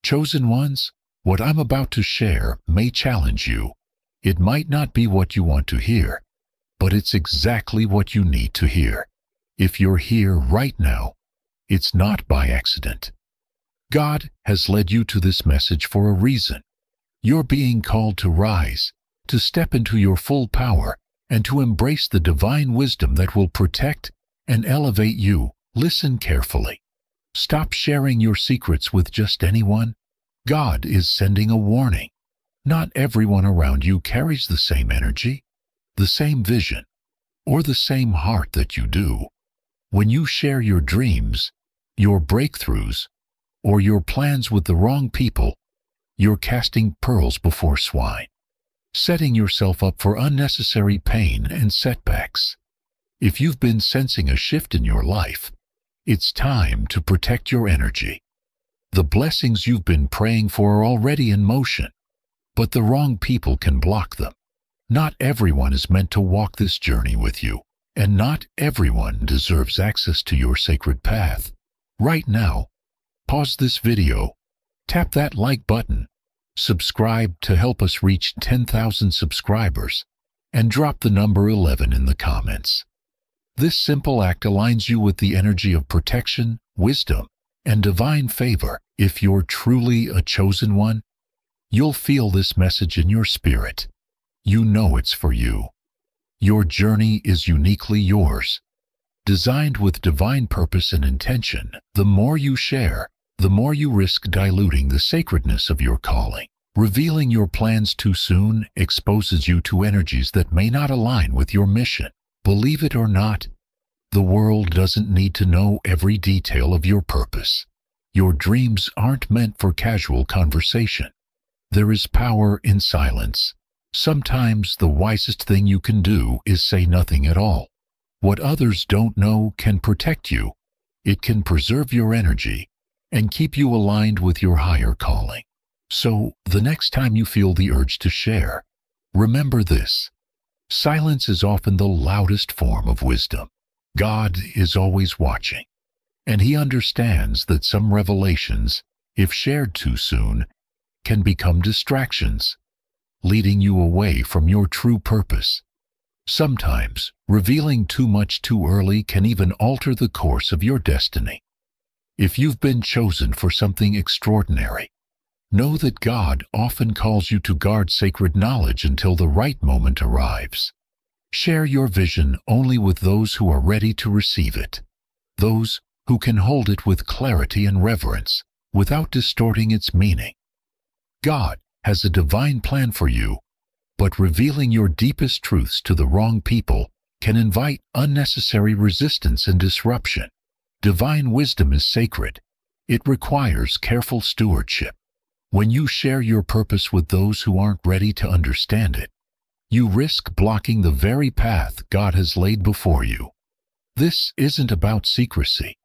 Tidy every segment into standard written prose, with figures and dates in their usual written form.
Chosen ones, what I'm about to share may challenge you. It might not be what you want to hear, but it's exactly what you need to hear. If you're here right now, it's not by accident. God has led you to this message for a reason. You're being called to rise, to step into your full power, and to embrace the divine wisdom that will protect and elevate you. Listen carefully. Stop sharing your secrets with just anyone. God is sending a warning. Not everyone around you carries the same energy, the same vision, or the same heart that you do. When you share your dreams, your breakthroughs, or your plans with the wrong people, you're casting pearls before swine, setting yourself up for unnecessary pain and setbacks. If you've been sensing a shift in your life, it's time to protect your energy. The blessings you've been praying for are already in motion, but the wrong people can block them. Not everyone is meant to walk this journey with you, and not everyone deserves access to your sacred path. Right now, pause this video, tap that like button, subscribe to help us reach 10,000 subscribers, and drop the number 11 in the comments. This simple act aligns you with the energy of protection, wisdom, and divine favor. If you're truly a chosen one, you'll feel this message in your spirit. You know it's for you. Your journey is uniquely yours, designed with divine purpose and intention. The more you share, the more you risk diluting the sacredness of your calling. Revealing your plans too soon exposes you to energies that may not align with your mission. Believe it or not, the world doesn't need to know every detail of your purpose. Your dreams aren't meant for casual conversation. There is power in silence. Sometimes the wisest thing you can do is say nothing at all. What others don't know can protect you. It can preserve your energy and keep you aligned with your higher calling. So, the next time you feel the urge to share, remember this. Silence is often the loudest form of wisdom. God is always watching, and He understands that some revelations, if shared too soon, can become distractions, leading you away from your true purpose. Sometimes, revealing too much too early can even alter the course of your destiny. If you've been chosen for something extraordinary, know that God often calls you to guard sacred knowledge until the right moment arrives. Share your vision only with those who are ready to receive it, those who can hold it with clarity and reverence without distorting its meaning. God has a divine plan for you, but revealing your deepest truths to the wrong people can invite unnecessary resistance and disruption. Divine wisdom is sacred. It requires careful stewardship. When you share your purpose with those who aren't ready to understand it, you risk blocking the very path God has laid before you. This isn't about secrecy.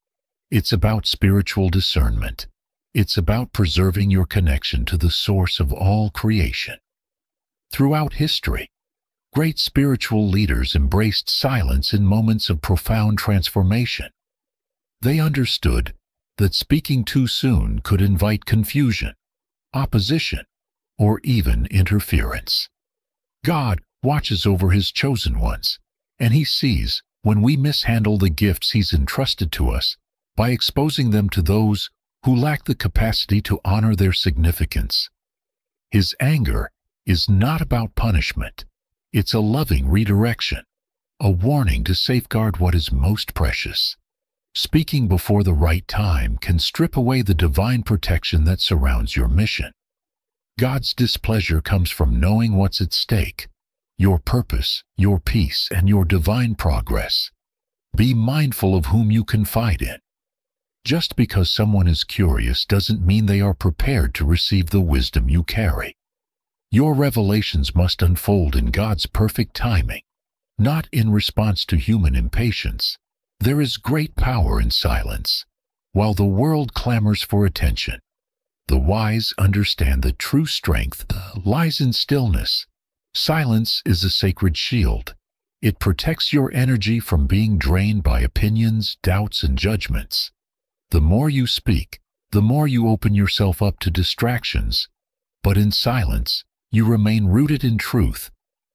It's about spiritual discernment. It's about preserving your connection to the source of all creation. Throughout history, great spiritual leaders embraced silence in moments of profound transformation. They understood that speaking too soon could invite confusion, opposition, or even interference. God watches over His chosen ones, and He sees when we mishandle the gifts He's entrusted to us by exposing them to those who lack the capacity to honor their significance. His anger is not about punishment. It's a loving redirection, a warning to safeguard what is most precious. Speaking before the right time can strip away the divine protection that surrounds your mission. God's displeasure comes from knowing what's at stake: your purpose, your peace, and your divine progress. Be mindful of whom you confide in. Just because someone is curious doesn't mean they are prepared to receive the wisdom you carry. Your revelations must unfold in God's perfect timing, not in response to human impatience. There is great power in silence. While the world clamors for attention, the wise understand that true strength lies in stillness. Silence is a sacred shield. It protects your energy from being drained by opinions, doubts, and judgments. The more you speak, the more you open yourself up to distractions. But in silence, you remain rooted in truth,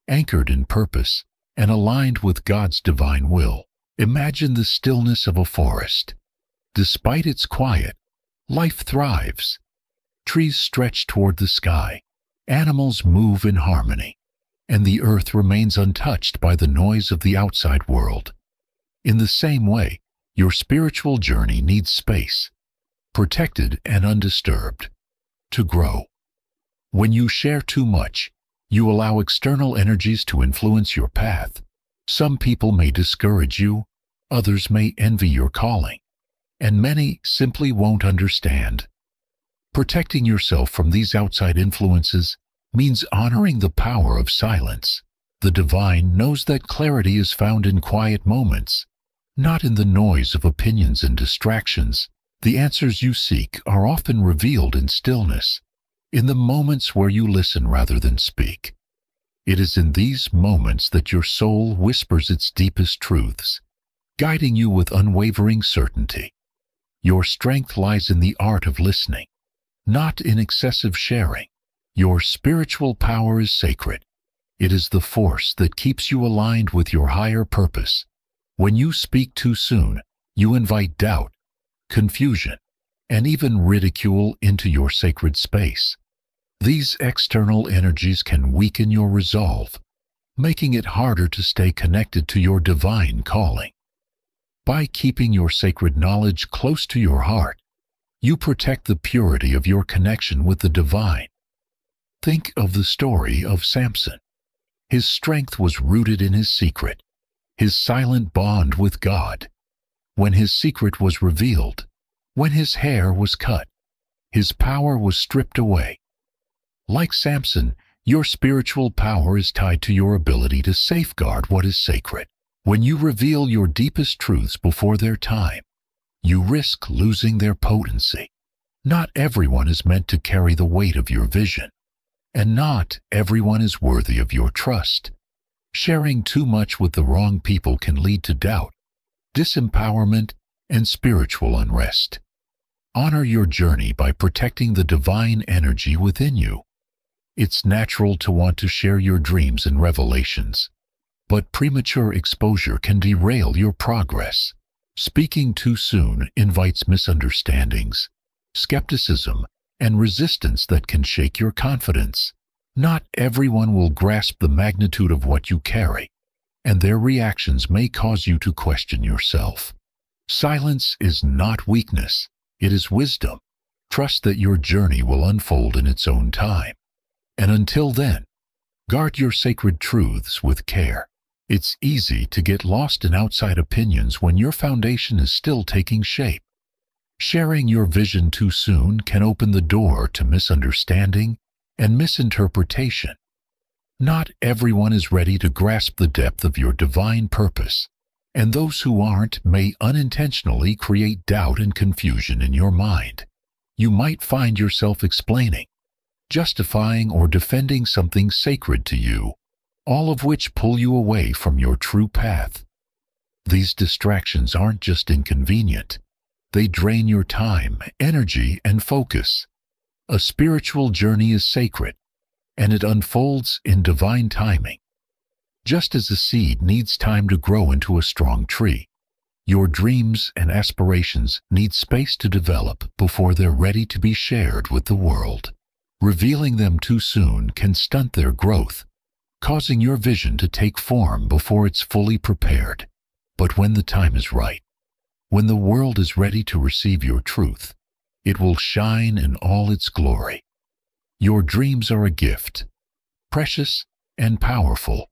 anchored in purpose, and aligned with God's divine will. Imagine the stillness of a forest. Despite its quiet, life thrives. Trees stretch toward the sky, animals move in harmony, and the earth remains untouched by the noise of the outside world. In the same way, your spiritual journey needs space, protected and undisturbed, to grow. When you share too much, you allow external energies to influence your path. Some people may discourage you, others may envy your calling, and many simply won't understand. Protecting yourself from these outside influences means honoring the power of silence. The divine knows that clarity is found in quiet moments, not in the noise of opinions and distractions. The answers you seek are often revealed in stillness, in the moments where you listen rather than speak. It is in these moments that your soul whispers its deepest truths, guiding you with unwavering certainty. Your strength lies in the art of listening, not in excessive sharing. Your spiritual power is sacred. It is the force that keeps you aligned with your higher purpose. When you speak too soon, you invite doubt, confusion, and even ridicule into your sacred space. These external energies can weaken your resolve, making it harder to stay connected to your divine calling. By keeping your sacred knowledge close to your heart, you protect the purity of your connection with the divine. Think of the story of Samson. His strength was rooted in his secret, his silent bond with God. When his secret was revealed, when his hair was cut, his power was stripped away. Like Samson, your spiritual power is tied to your ability to safeguard what is sacred. When you reveal your deepest truths before their time, you risk losing their potency. Not everyone is meant to carry the weight of your vision, and not everyone is worthy of your trust. Sharing too much with the wrong people can lead to doubt, disempowerment, and spiritual unrest. Honor your journey by protecting the divine energy within you. It's natural to want to share your dreams and revelations, but premature exposure can derail your progress. Speaking too soon invites misunderstandings, skepticism, and resistance that can shake your confidence. Not everyone will grasp the magnitude of what you carry, and their reactions may cause you to question yourself. Silence is not weakness, it is wisdom. Trust that your journey will unfold in its own time. And until then, guard your sacred truths with care. It's easy to get lost in outside opinions when your foundation is still taking shape. Sharing your vision too soon can open the door to misunderstanding and misinterpretation. Not everyone is ready to grasp the depth of your divine purpose, and those who aren't may unintentionally create doubt and confusion in your mind. You might find yourself explaining, justifying, or defending something sacred to you, all of which pull you away from your true path. These distractions aren't just inconvenient, they drain your time, energy, and focus. A spiritual journey is sacred, and it unfolds in divine timing. Just as a seed needs time to grow into a strong tree, your dreams and aspirations need space to develop before they're ready to be shared with the world. Revealing them too soon can stunt their growth, causing your vision to take form before it's fully prepared. But when the time is right, when the world is ready to receive your truth, it will shine in all its glory. Your dreams are a gift, precious and powerful.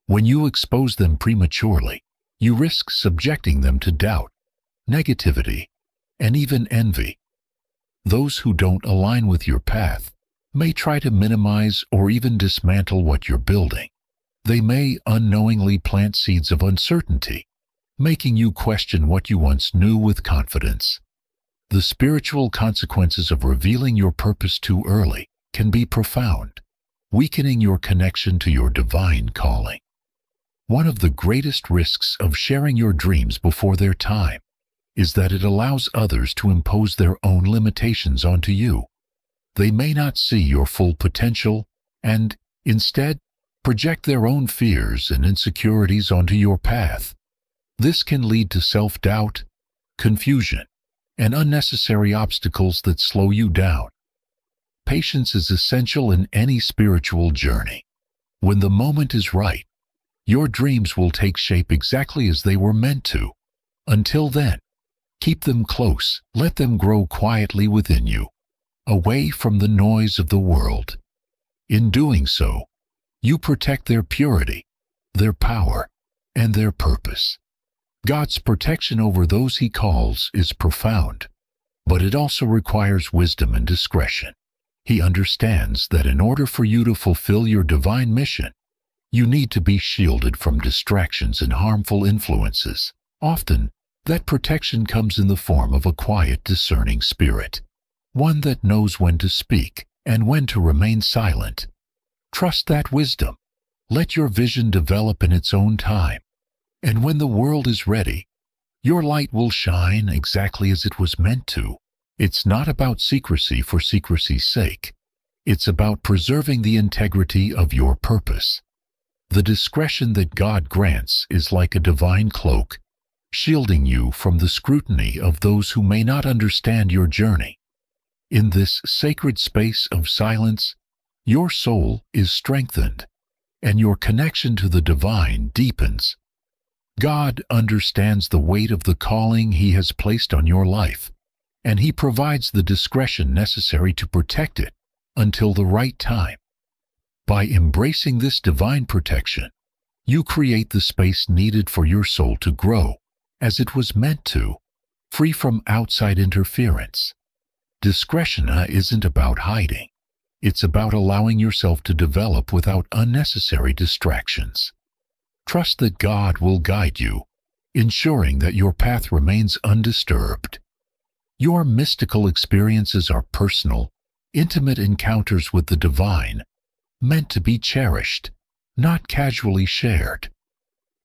When you expose them prematurely, you risk subjecting them to doubt, negativity, and even envy. Those who don't align with your path may try to minimize or even dismantle what you're building. They may unknowingly plant seeds of uncertainty, making you question what you once knew with confidence. The spiritual consequences of revealing your purpose too early can be profound, weakening your connection to your divine calling. One of the greatest risks of sharing your dreams before their time is that it allows others to impose their own limitations onto you. They may not see your full potential and, instead, project their own fears and insecurities onto your path. This can lead to self-doubt, confusion, and unnecessary obstacles that slow you down. Patience is essential in any spiritual journey. When the moment is right, your dreams will take shape exactly as they were meant to. Until then, keep them close, let them grow quietly within you, away from the noise of the world. In doing so, you protect their purity, their power, and their purpose. God's protection over those He calls is profound, but it also requires wisdom and discretion. He understands that in order for you to fulfill your divine mission, you need to be shielded from distractions and harmful influences. Often, that protection comes in the form of a quiet, discerning spirit, one that knows when to speak and when to remain silent. Trust that wisdom. Let your vision develop in its own time, and when the world is ready, your light will shine exactly as it was meant to. It's not about secrecy for secrecy's sake. It's about preserving the integrity of your purpose. The discretion that God grants is like a divine cloak, shielding you from the scrutiny of those who may not understand your journey. In this sacred space of silence, your soul is strengthened, and your connection to the divine deepens. God understands the weight of the calling He has placed on your life, and He provides the discretion necessary to protect it until the right time. By embracing this divine protection, you create the space needed for your soul to grow as it was meant to, free from outside interference. Discretion isn't about hiding. It's about allowing yourself to develop without unnecessary distractions. Trust that God will guide you, ensuring that your path remains undisturbed. Your mystical experiences are personal, intimate encounters with the divine, meant to be cherished, not casually shared.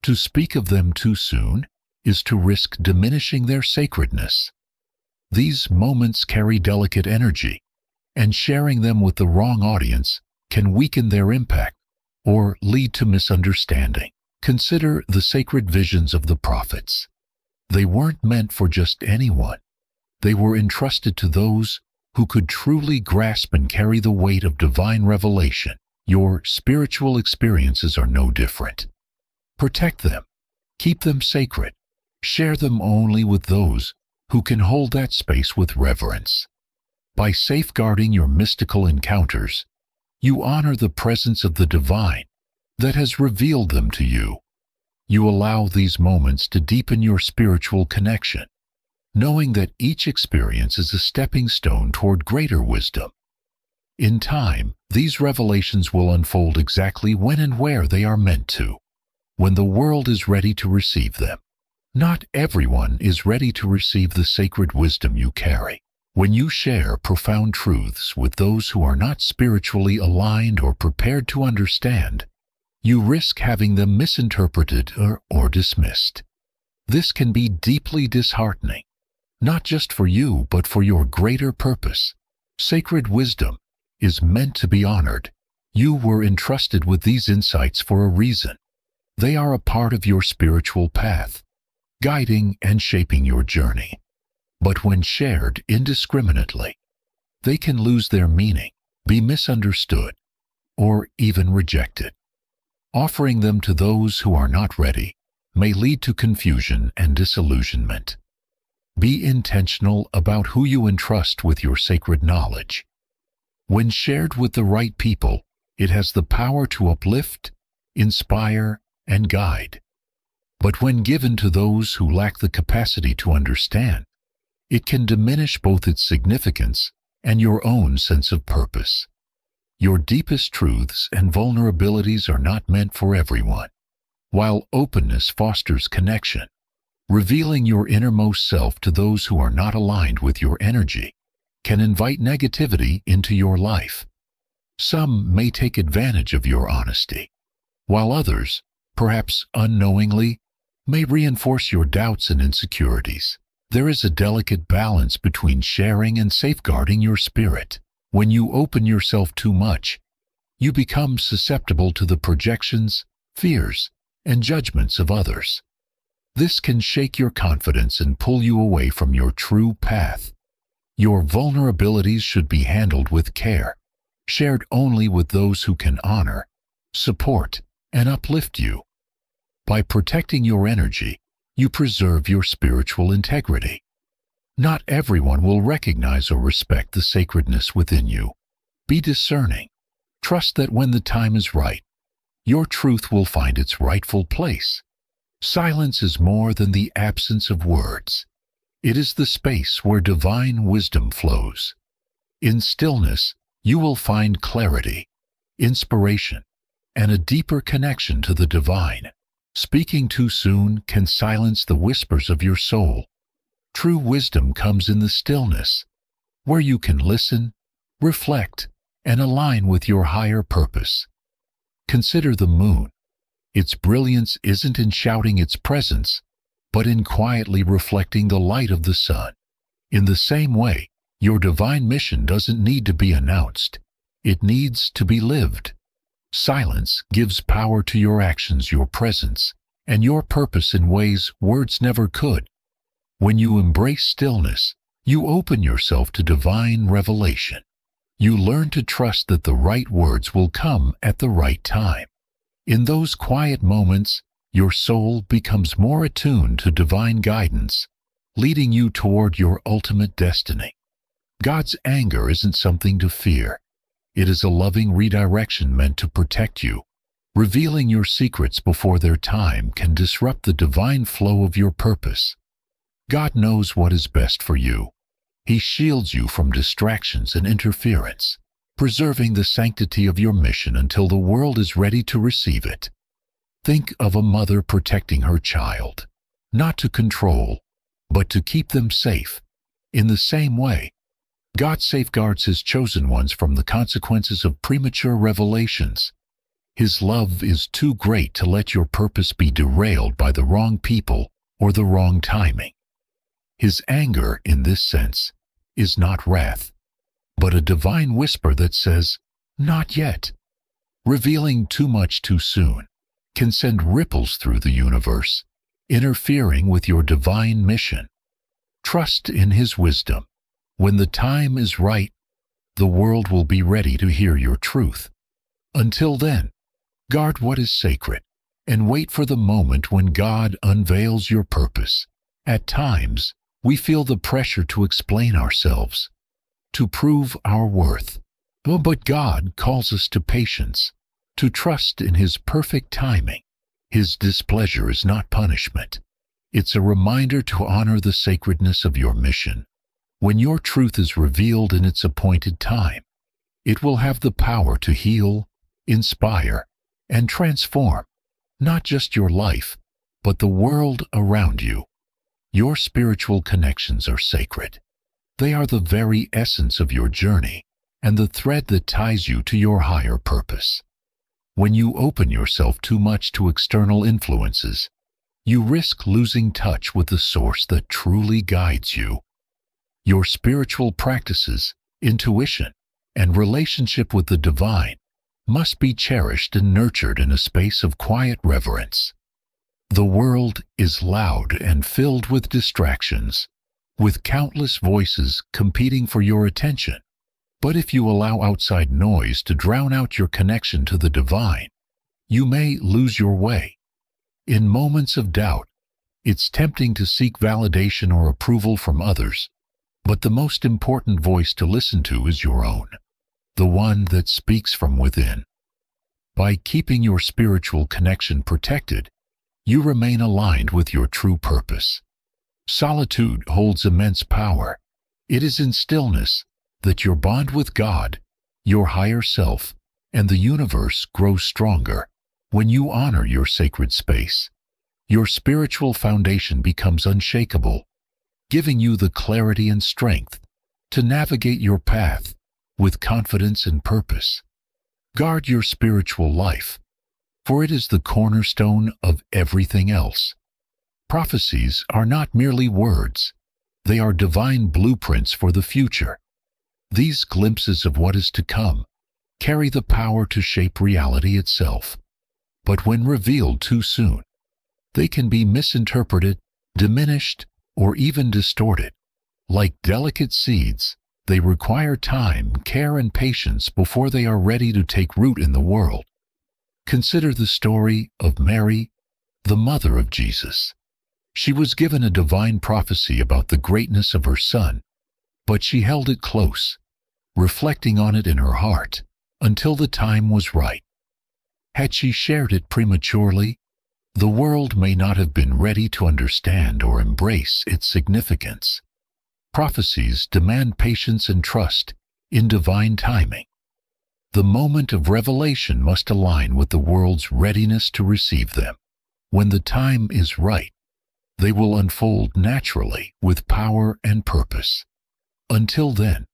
To speak of them too soon is to risk diminishing their sacredness. These moments carry delicate energy, and sharing them with the wrong audience can weaken their impact or lead to misunderstanding. Consider the sacred visions of the prophets. They weren't meant for just anyone. They were entrusted to those who could truly grasp and carry the weight of divine revelation. Your spiritual experiences are no different. Protect them. Keep them sacred. Share them only with those who can hold that space with reverence. By safeguarding your mystical encounters, you honor the presence of the divine that has revealed them to you. You allow these moments to deepen your spiritual connection, knowing that each experience is a stepping stone toward greater wisdom. In time, these revelations will unfold exactly when and where they are meant to, when the world is ready to receive them. Not everyone is ready to receive the sacred wisdom you carry. When you share profound truths with those who are not spiritually aligned or prepared to understand, you risk having them misinterpreted or dismissed. This can be deeply disheartening, not just for you but for your greater purpose. Sacred wisdom is meant to be honored. You were entrusted with these insights for a reason. They are a part of your spiritual path, guiding and shaping your journey. But when shared indiscriminately, they can lose their meaning, be misunderstood, or even rejected. Offering them to those who are not ready may lead to confusion and disillusionment. Be intentional about who you entrust with your sacred knowledge. When shared with the right people, it has the power to uplift, inspire, and guide. But when given to those who lack the capacity to understand, it can diminish both its significance and your own sense of purpose. Your deepest truths and vulnerabilities are not meant for everyone. While openness fosters connection, revealing your innermost self to those who are not aligned with your energy can invite negativity into your life. Some may take advantage of your honesty, while others, perhaps unknowingly, may reinforce your doubts and insecurities. There is a delicate balance between sharing and safeguarding your spirit. When you open yourself too much, you become susceptible to the projections, fears, and judgments of others. This can shake your confidence and pull you away from your true path. Your vulnerabilities should be handled with care, shared only with those who can honor, support, and uplift you. By protecting your energy, you preserve your spiritual integrity. Not everyone will recognize or respect the sacredness within you. Be discerning. Trust that when the time is right, your truth will find its rightful place. Silence is more than the absence of words. It is the space where divine wisdom flows. In stillness, you will find clarity, inspiration, and a deeper connection to the divine. Speaking too soon can silence the whispers of your soul. True wisdom comes in the stillness, where you can listen, reflect, and align with your higher purpose. Consider the moon. Its brilliance isn't in shouting its presence, but in quietly reflecting the light of the sun. In the same way, your divine mission doesn't need to be announced. It needs to be lived. Silence gives power to your actions, your presence, and your purpose in ways words never could. When you embrace stillness, you open yourself to divine revelation. You learn to trust that the right words will come at the right time. In those quiet moments, your soul becomes more attuned to divine guidance, leading you toward your ultimate destiny. God's anger isn't something to fear. It is a loving redirection meant to protect you. Revealing your secrets before their time can disrupt the divine flow of your purpose. God knows what is best for you. He shields you from distractions and interference, preserving the sanctity of your mission until the world is ready to receive it. Think of a mother protecting her child, not to control, but to keep them safe. In the same way, God safeguards His chosen ones from the consequences of premature revelations. His love is too great to let your purpose be derailed by the wrong people or the wrong timing. His anger, in this sense, is not wrath, but a divine whisper that says, "Not yet." Revealing too much too soon can send ripples through the universe, interfering with your divine mission. Trust in His wisdom. When the time is right, the world will be ready to hear your truth. Until then, guard what is sacred and wait for the moment when God unveils your purpose. At times, we feel the pressure to explain ourselves, to prove our worth. But God calls us to patience, to trust in His perfect timing. His displeasure is not punishment. It's a reminder to honor the sacredness of your mission. When your truth is revealed in its appointed time, it will have the power to heal, inspire, and transform not just your life, but the world around you. Your spiritual connections are sacred. They are the very essence of your journey and the thread that ties you to your higher purpose. When you open yourself too much to external influences, you risk losing touch with the source that truly guides you. Your spiritual practices, intuition, and relationship with the divine must be cherished and nurtured in a space of quiet reverence. The world is loud and filled with distractions, with countless voices competing for your attention. But if you allow outside noise to drown out your connection to the divine, you may lose your way. In moments of doubt, it's tempting to seek validation or approval from others, but the most important voice to listen to is your own, the one that speaks from within. By keeping your spiritual connection protected, you remain aligned with your true purpose. Solitude holds immense power. It is in stillness that your bond with God, your higher self, and the universe grows stronger. When you honor your sacred space, your spiritual foundation becomes unshakable, giving you the clarity and strength to navigate your path with confidence and purpose. Guard your spiritual life, for it is the cornerstone of everything else. Prophecies are not merely words. They are divine blueprints for the future. These glimpses of what is to come carry the power to shape reality itself. But when revealed too soon, they can be misinterpreted, diminished, or even distorted. Like delicate seeds, they require time, care, and patience before they are ready to take root in the world. Consider the story of Mary, the mother of Jesus. She was given a divine prophecy about the greatness of her son, but she held it close, reflecting on it in her heart until the time was right. Had she shared it prematurely, the world may not have been ready to understand or embrace its significance. Prophecies demand patience and trust in divine timing. The moment of revelation must align with the world's readiness to receive them. When the time is right, they will unfold naturally with power and purpose. Until then,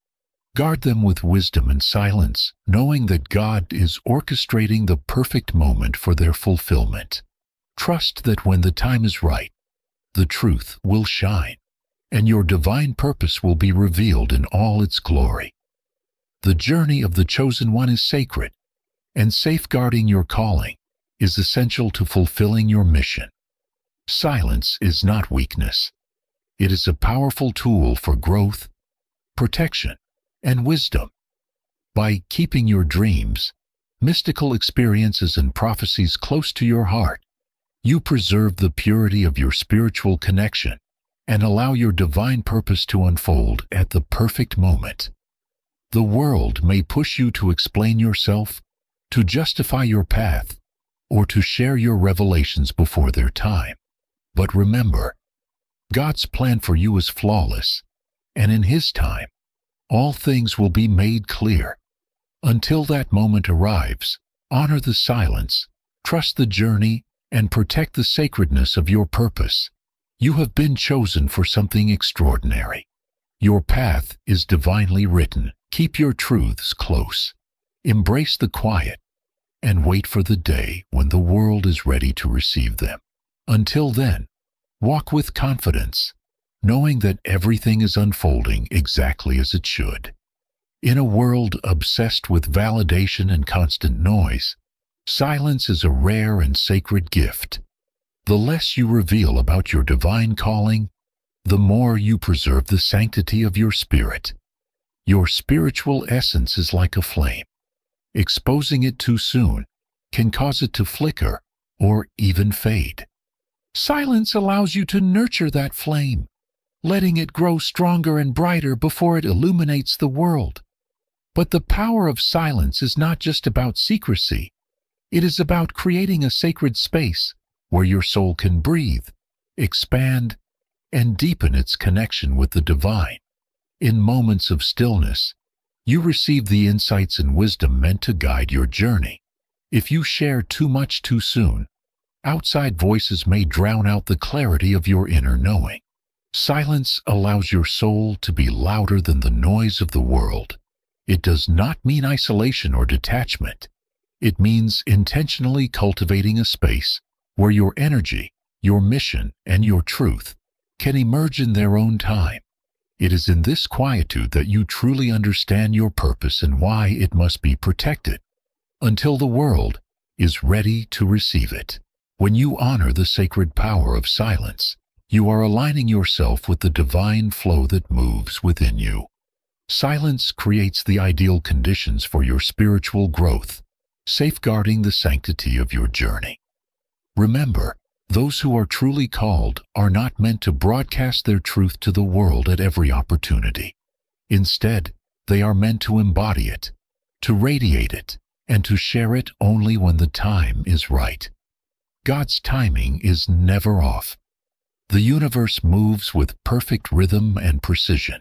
guard them with wisdom and silence, knowing that God is orchestrating the perfect moment for their fulfillment. Trust that when the time is right, the truth will shine, and your divine purpose will be revealed in all its glory. The journey of the chosen one is sacred, and safeguarding your calling is essential to fulfilling your mission. Silence is not weakness. It is a powerful tool for growth, protection, and wisdom. By keeping your dreams, mystical experiences, and prophecies close to your heart, you preserve the purity of your spiritual connection and allow your divine purpose to unfold at the perfect moment. The world may push you to explain yourself, to justify your path, or to share your revelations before their time. But remember, God's plan for you is flawless, and in His time, all things will be made clear. Until that moment arrives, honor the silence, trust the journey, and protect the sacredness of your purpose. You have been chosen for something extraordinary. Your path is divinely written. Keep your truths close. Embrace the quiet, and wait for the day when the world is ready to receive them. Until then, walk with confidence, knowing that everything is unfolding exactly as it should. In a world obsessed with validation and constant noise, silence is a rare and sacred gift. The less you reveal about your divine calling, the more you preserve the sanctity of your spirit. Your spiritual essence is like a flame. Exposing it too soon can cause it to flicker or even fade. Silence allows you to nurture that flame, letting it grow stronger and brighter before it illuminates the world. But the power of silence is not just about secrecy. It is about creating a sacred space where your soul can breathe, expand, and deepen its connection with the divine. In moments of stillness, you receive the insights and wisdom meant to guide your journey. If you share too much too soon, outside voices may drown out the clarity of your inner knowing. Silence allows your soul to be louder than the noise of the world. It does not mean isolation or detachment. It means intentionally cultivating a space where your energy, your mission, and your truth can emerge in their own time. It is in this quietude that you truly understand your purpose and why it must be protected until the world is ready to receive it. When you honor the sacred power of silence, you are aligning yourself with the divine flow that moves within you. Silence creates the ideal conditions for your spiritual growth, safeguarding the sanctity of your journey. Remember, those who are truly called are not meant to broadcast their truth to the world at every opportunity. Instead, they are meant to embody it, to radiate it, and to share it only when the time is right. God's timing is never off. The universe moves with perfect rhythm and precision,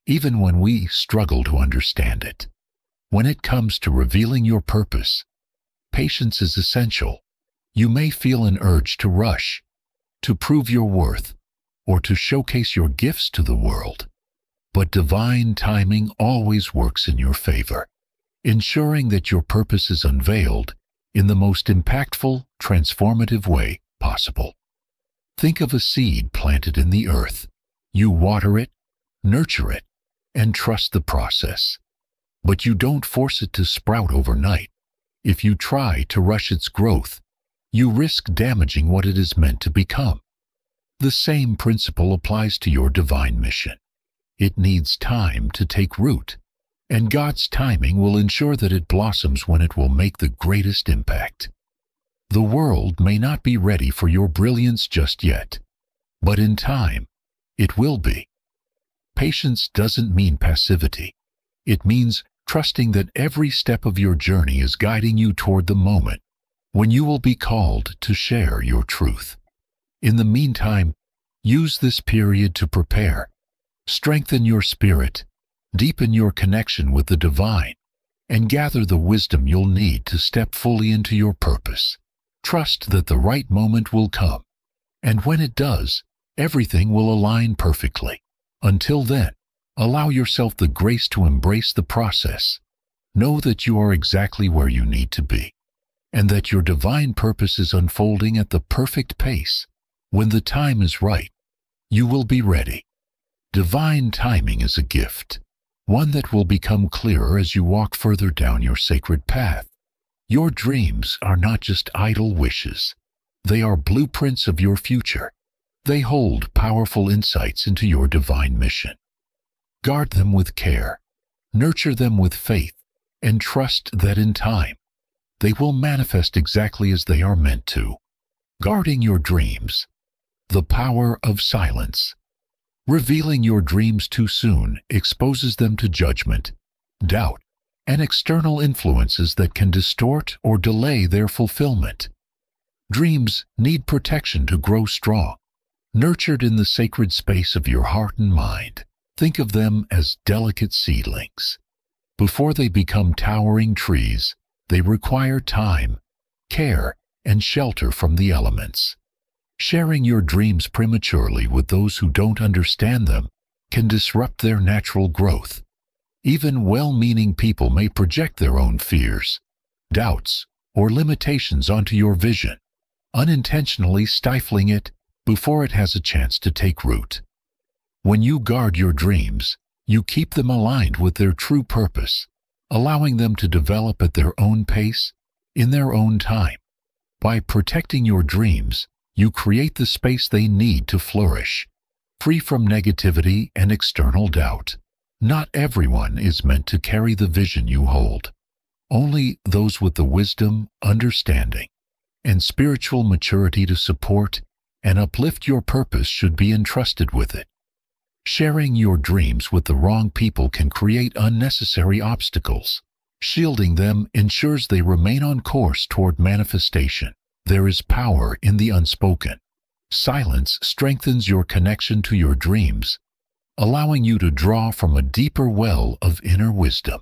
even when we struggle to understand it. When it comes to revealing your purpose, patience is essential. You may feel an urge to rush, to prove your worth, or to showcase your gifts to the world. But divine timing always works in your favor, ensuring that your purpose is unveiled in the most impactful, transformative way possible. Think of a seed planted in the earth. You water it, nurture it, and trust the process. But you don't force it to sprout overnight. If you try to rush its growth, you risk damaging what it is meant to become. The same principle applies to your divine mission. It needs time to take root, and God's timing will ensure that it blossoms when it will make the greatest impact. The world may not be ready for your brilliance just yet, but in time, it will be. Patience doesn't mean passivity. It means trusting that every step of your journey is guiding you toward the moment when you will be called to share your truth. In the meantime, use this period to prepare, strengthen your spirit, deepen your connection with the divine, and gather the wisdom you'll need to step fully into your purpose. Trust that the right moment will come, and when it does, everything will align perfectly. Until then, allow yourself the grace to embrace the process. Know that you are exactly where you need to be, and that your divine purpose is unfolding at the perfect pace. When the time is right, you will be ready. Divine timing is a gift, one that will become clearer as you walk further down your sacred path. Your dreams are not just idle wishes. They are blueprints of your future. They hold powerful insights into your divine mission. Guard them with care, nurture them with faith, and trust that in time, they will manifest exactly as they are meant to. Guarding your dreams. The power of silence. Revealing your dreams too soon exposes them to judgment, doubt, and external influences that can distort or delay their fulfillment. Dreams need protection to grow strong. Nurtured in the sacred space of your heart and mind, think of them as delicate seedlings. Before they become towering trees, they require time, care, and shelter from the elements. Sharing your dreams prematurely with those who don't understand them can disrupt their natural growth. Even well-meaning people may project their own fears, doubts, or limitations onto your vision, unintentionally stifling it before it has a chance to take root. When you guard your dreams, you keep them aligned with their true purpose, allowing them to develop at their own pace, in their own time. By protecting your dreams, you create the space they need to flourish, free from negativity and external doubt. Not everyone is meant to carry the vision you hold. Only those with the wisdom, understanding, and spiritual maturity to support and uplift your purpose should be entrusted with it. Sharing your dreams with the wrong people can create unnecessary obstacles. Shielding them ensures they remain on course toward manifestation. There is power in the unspoken. Silence strengthens your connection to your dreams, allowing you to draw from a deeper well of inner wisdom.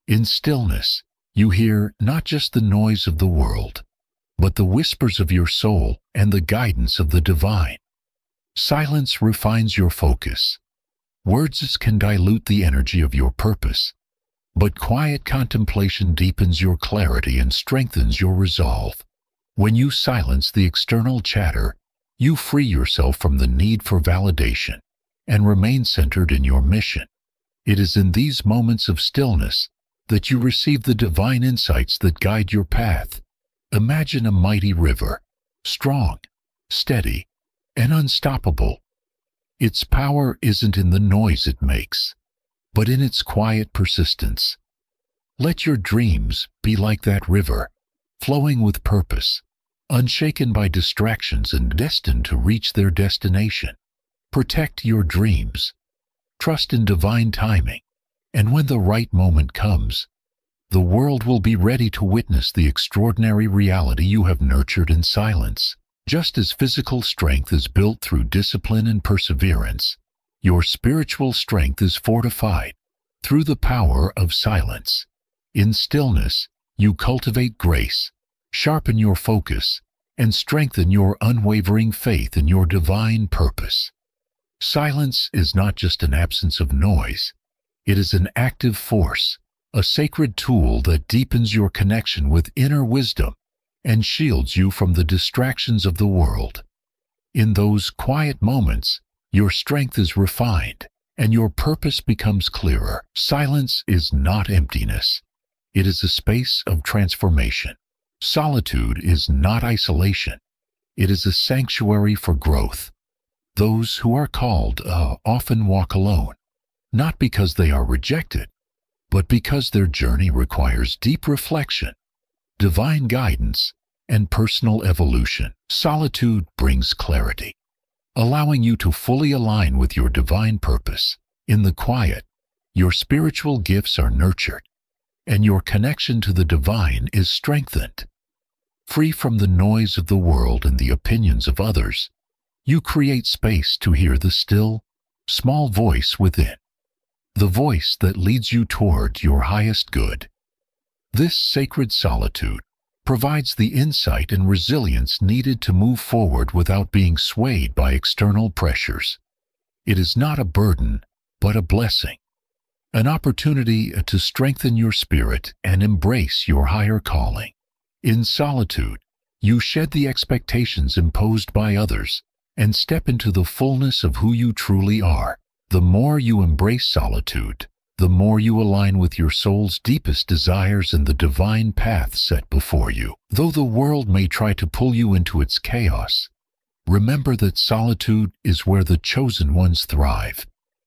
In stillness, you hear not just the noise of the world, but the whispers of your soul and the guidance of the divine. Silence refines your focus. Words can dilute the energy of your purpose, but quiet contemplation deepens your clarity and strengthens your resolve. When you silence the external chatter, you free yourself from the need for validation and remain centered in your mission. It is in these moments of stillness that you receive the divine insights that guide your path. Imagine a mighty river, strong, steady, and unstoppable. Its power isn't in the noise it makes, but in its quiet persistence. Let your dreams be like that river, flowing with purpose, unshaken by distractions and destined to reach their destination. Protect your dreams. Trust in divine timing, and when the right moment comes, the world will be ready to witness the extraordinary reality you have nurtured in silence. Just as physical strength is built through discipline and perseverance, your spiritual strength is fortified through the power of silence. In stillness, you cultivate grace, sharpen your focus, and strengthen your unwavering faith in your divine purpose. Silence is not just an absence of noise. It is an active force, a sacred tool that deepens your connection with inner wisdom and shields you from the distractions of the world. In those quiet moments, your strength is refined, and your purpose becomes clearer. Silence is not emptiness. It is a space of transformation. Solitude is not isolation. It is a sanctuary for growth. Those who are called often walk alone, not because they are rejected, but because their journey requires deep reflection, divine guidance, and personal evolution. Solitude brings clarity, allowing you to fully align with your divine purpose. In the quiet, your spiritual gifts are nurtured, and your connection to the divine is strengthened. Free from the noise of the world and the opinions of others, you create space to hear the still, small voice within, the voice that leads you toward your highest good. This sacred solitude provides the insight and resilience needed to move forward without being swayed by external pressures. It is not a burden, but a blessing, an opportunity to strengthen your spirit and embrace your higher calling. In solitude, you shed the expectations imposed by others and step into the fullness of who you truly are. The more you embrace solitude, the more you align with your soul's deepest desires and the divine path set before you. Though the world may try to pull you into its chaos, remember that solitude is where the chosen ones thrive.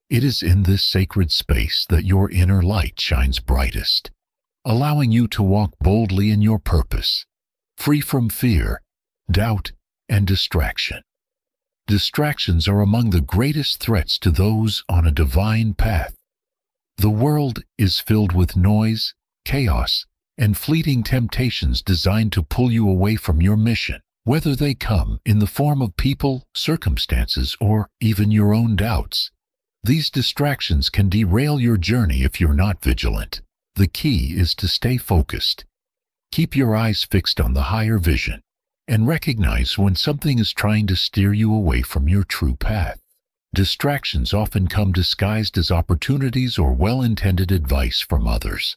It is in this sacred space that your inner light shines brightest, allowing you to walk boldly in your purpose, free from fear, doubt, and distraction. Distractions are among the greatest threats to those on a divine path. The world is filled with noise, chaos, and fleeting temptations designed to pull you away from your mission, whether they come in the form of people, circumstances, or even your own doubts. These distractions can derail your journey if you're not vigilant. The key is to stay focused. Keep your eyes fixed on the higher vision, and recognize when something is trying to steer you away from your true path. Distractions often come disguised as opportunities or well-intended advice from others.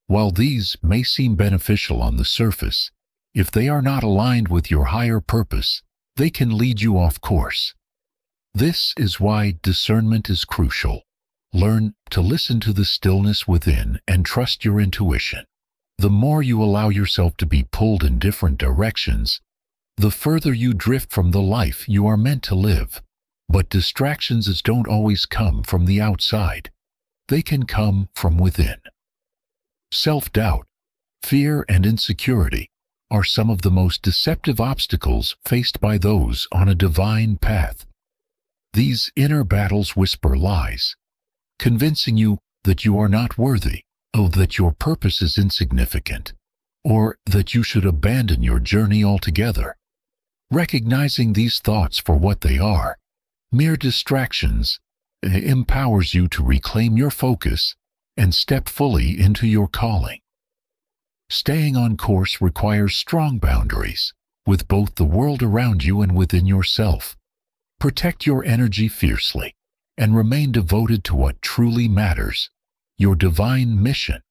While these may seem beneficial on the surface, if they are not aligned with your higher purpose, they can lead you off course. This is why discernment is crucial. Learn to listen to the stillness within and trust your intuition. The more you allow yourself to be pulled in different directions, the further you drift from the life you are meant to live. But distractions don't always come from the outside. They can come from within. Self-doubt, fear, and insecurity are some of the most deceptive obstacles faced by those on a divine path. These inner battles whisper lies, convincing you that you are not worthy, that your purpose is insignificant, or that you should abandon your journey altogether. Recognizing these thoughts for what they are, mere distractions, empowers you to reclaim your focus and step fully into your calling. Staying on course requires strong boundaries with both the world around you and within yourself. Protect your energy fiercely and remain devoted to what truly matters, your divine mission.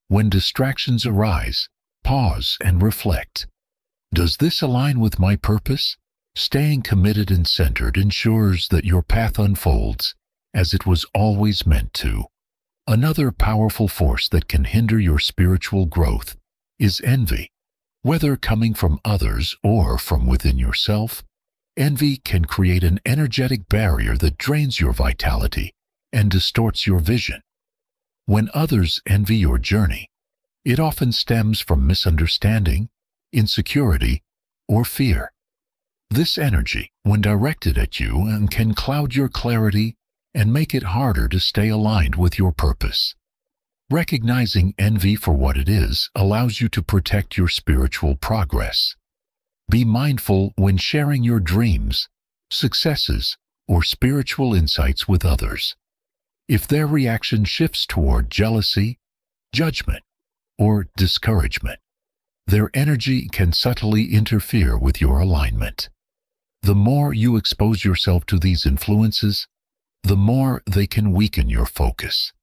When distractions arise, pause and reflect. Does this align with my purpose? Staying committed and centered ensures that your path unfolds as it was always meant to. Another powerful force that can hinder your spiritual growth is envy. Whether coming from others or from within yourself, envy can create an energetic barrier that drains your vitality and distorts your vision. When others envy your journey, it often stems from misunderstanding, insecurity, or fear. This energy, when directed at you, can cloud your clarity and make it harder to stay aligned with your purpose. Recognizing envy for what it is allows you to protect your spiritual progress. Be mindful when sharing your dreams, successes, or spiritual insights with others. If their reaction shifts toward jealousy, judgment, or discouragement, their energy can subtly interfere with your alignment. The more you expose yourself to these influences, the more they can weaken your focus.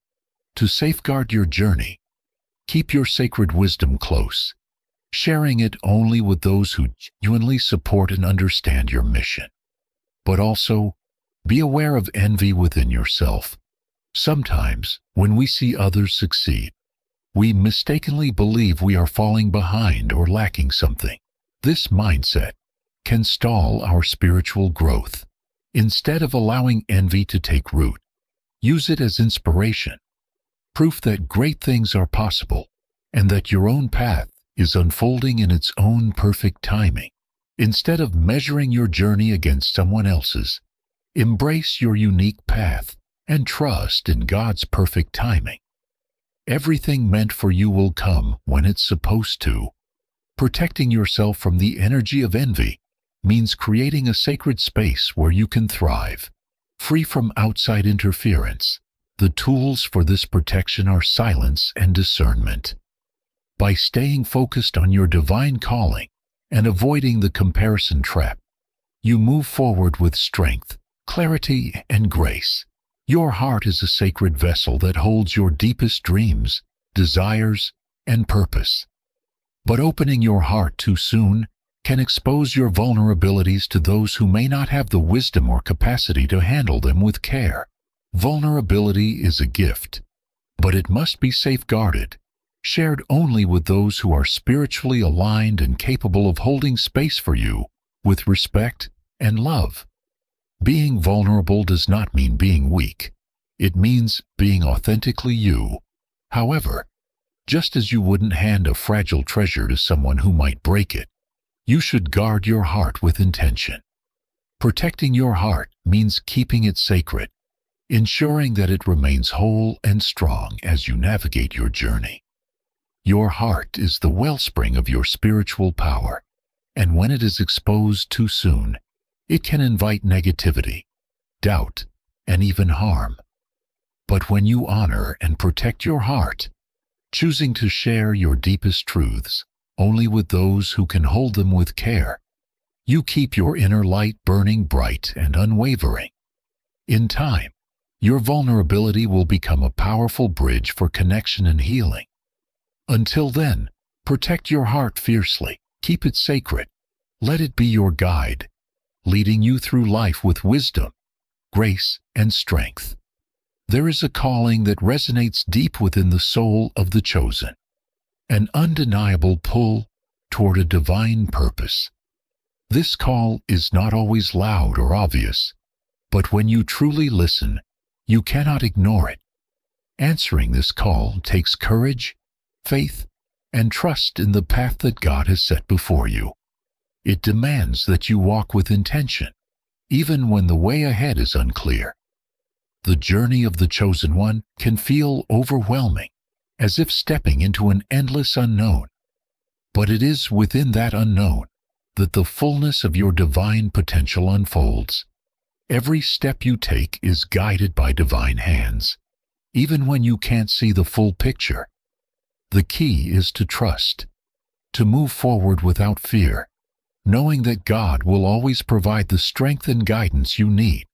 To safeguard your journey, keep your sacred wisdom close, sharing it only with those who genuinely support and understand your mission. But also, Be aware of envy within yourself. Sometimes, when we see others succeed, we mistakenly believe we are falling behind or lacking something. This mindset can stall our spiritual growth. Instead of allowing envy to take root, use it as inspiration, proof that great things are possible and that your own path is unfolding in its own perfect timing. Instead of measuring your journey against someone else's, embrace your unique path and trust in God's perfect timing. Everything meant for you will come when it's supposed to. Protecting yourself from the energy of envy means creating a sacred space where you can thrive, free from outside interference. The tools for this protection are silence and discernment. By staying focused on your divine calling and avoiding the comparison trap, you move forward with strength, clarity, and grace. Your heart is a sacred vessel that holds your deepest dreams, desires, and purpose. But opening your heart too soon can expose your vulnerabilities to those who may not have the wisdom or capacity to handle them with care. Vulnerability is a gift, but it must be safeguarded, shared only with those who are spiritually aligned and capable of holding space for you with respect and love. Being vulnerable does not mean being weak. It means being authentically you. However, just as you wouldn't hand a fragile treasure to someone who might break it, you should guard your heart with intention. Protecting your heart means keeping it sacred, ensuring that it remains whole and strong as you navigate your journey. Your heart is the wellspring of your spiritual power, and when it is exposed too soon, it can invite negativity, doubt, and even harm. But when you honor and protect your heart, choosing to share your deepest truths only with those who can hold them with care, you keep your inner light burning bright and unwavering. In time, your vulnerability will become a powerful bridge for connection and healing. Until then, protect your heart fiercely. Keep it sacred. Let it be your guide, leading you through life with wisdom, grace, and strength. There is a calling that resonates deep within the soul of the chosen, an undeniable pull toward a divine purpose. This call is not always loud or obvious, but when you truly listen, you cannot ignore it. Answering this call takes courage, faith, and trust in the path that God has set before you. It demands that you walk with intention, even when the way ahead is unclear. The journey of the chosen one can feel overwhelming, as if stepping into an endless unknown. But it is within that unknown that the fullness of your divine potential unfolds. Every step you take is guided by divine hands, even when you can't see the full picture. The key is to trust, to move forward without fear, knowing that God will always provide the strength and guidance you need.